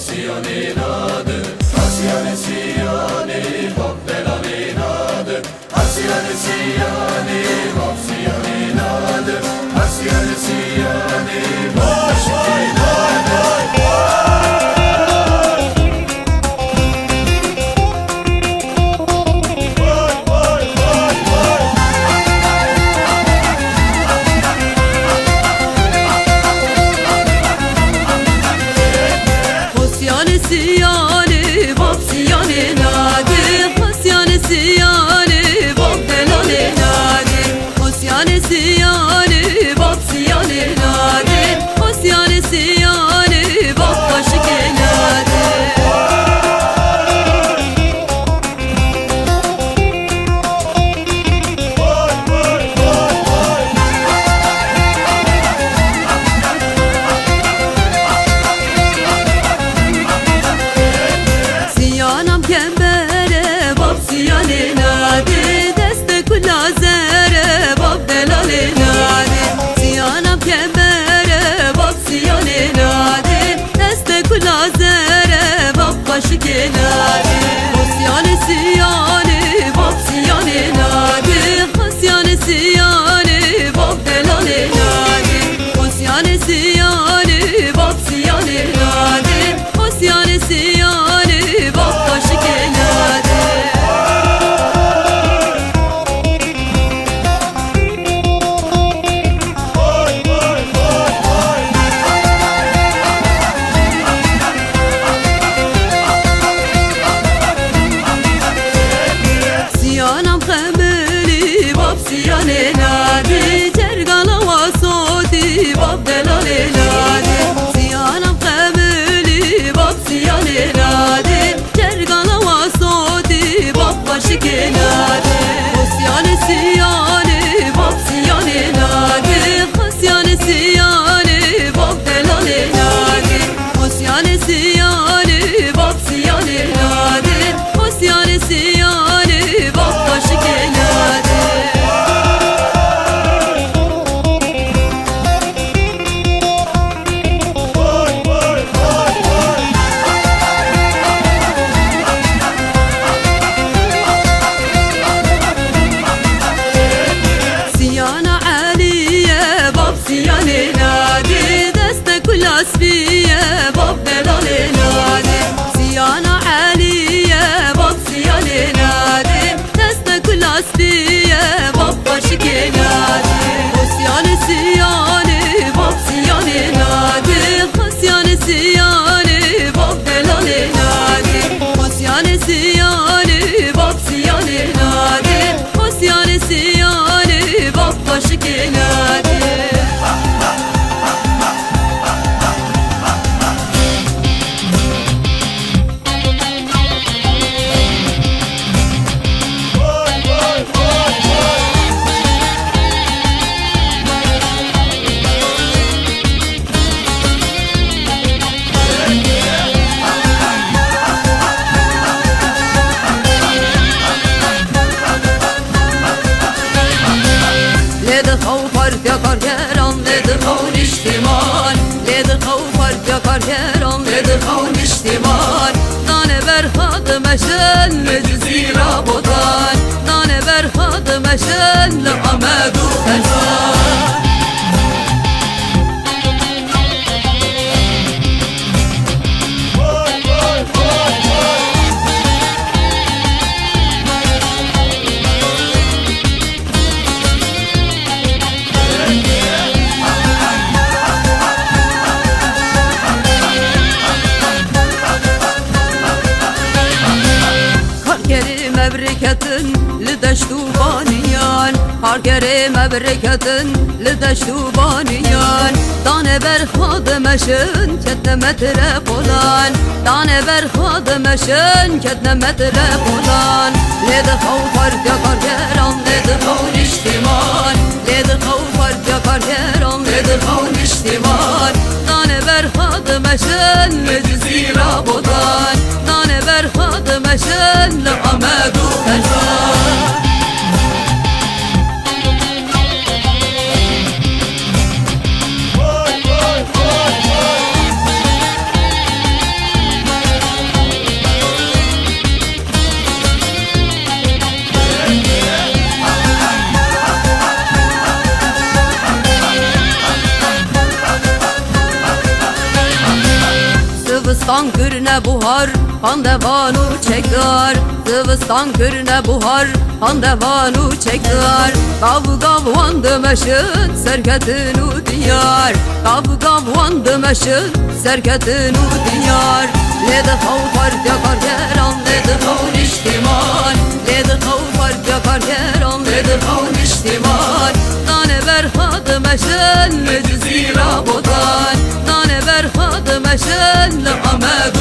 Siyan'ın adı Asiyan'ı Siyan'ı Bab Belal'ın adı Asiyan'ı Siyan'ı Bab Siyan'ın adı Asiyan'ı Siyan'ı Bab Siyan'ın adı Siyan'ı Bab Siyan'ın adı Siyan'ı Siyan'ı Bab Belal'ın adı Siyan'ı Siyan'ı Bab Siyan'ın adı Siyan'ı Siyan'ı Bab Aşık'ın adı Siyanam kembere Bab Siyan'ın adı Deste kulazere Bab Belal'ın adı Siyanam kembere Bab Siyan'ın adı Deste kulazere Bab Aşık'ın adı Siyan'ı Siyan'ı Bab Siyan'ın adı Siyan'ı Siyan'ı Bab Belal'ın adı Siyan'ı Siyan'ı Bab Siyan'ın adı Siyan'ı Siyan'ı Bab Aşık'ın adı Siyanam kemeli Bab Siyan'ın adı Cergala vasoti Bab Belal'ın adı Siyanam kemeli Bab Siyan'ın adı Cergala vasoti Bab Aşık'ın adı Siyan'ı Siyan'ı Bab Siyan'ın adı Siyan'ı Siyan'ı Bab Belal'ın adı Siyan'ı Siyan'ı Bab Siyan'ın adı Siyan'ı Siyan'ı Bab Aşık'ın adı Siyana Aliye Bab Siyan'ın adı Deste Kulasbiye Bab Belal'ın adı Siyana Aliye Bab Siyan'ın adı Deste Kulasbiye Bab Aşık'ın adı Siyan'ı Siyan'ı Bab Siyan'ın adı Siyan'ı Siyan'ı Bab Belal'ın adı Siyan'ı Siyan'ı Bab Siyan'ın adı Siyan'ı Siyan'ı Bab Aşık'ın adı لد خوفر yakar geran led kavun iştimal led خوفر yakar geran led kavun iştimal Dane ver hadım eşen meczira botan Dane ver hadım eşen le amedu felfan Mebriketin lideştu baniyan Hargeri mebriketin lideştu baniyan Dane ber hademeşin ketne metrep olan Dane ber hademeşin ketne metrep olan Lede havfar yakar geran lede kavun iştimal Lede havfar yakar geran lede kavun iştimal Dane ber hademeşin meczira bodan Dane ber hademeşin le amedu felfan Sıvıstan kürne buhar Pandevanu çekdar Sıvıstan kürne buhar Pandevanu çekdar Gav gav vandı meşin Serketinu diyar Gav gav vandı meşin Serketinu diyar Lede kav part yakar geran Lede kav niştimal Lede kav part yakar geran Lede kav niştimal Dane ver hadı meşin Meczi rabotan Dane ver hadı meşin Amedu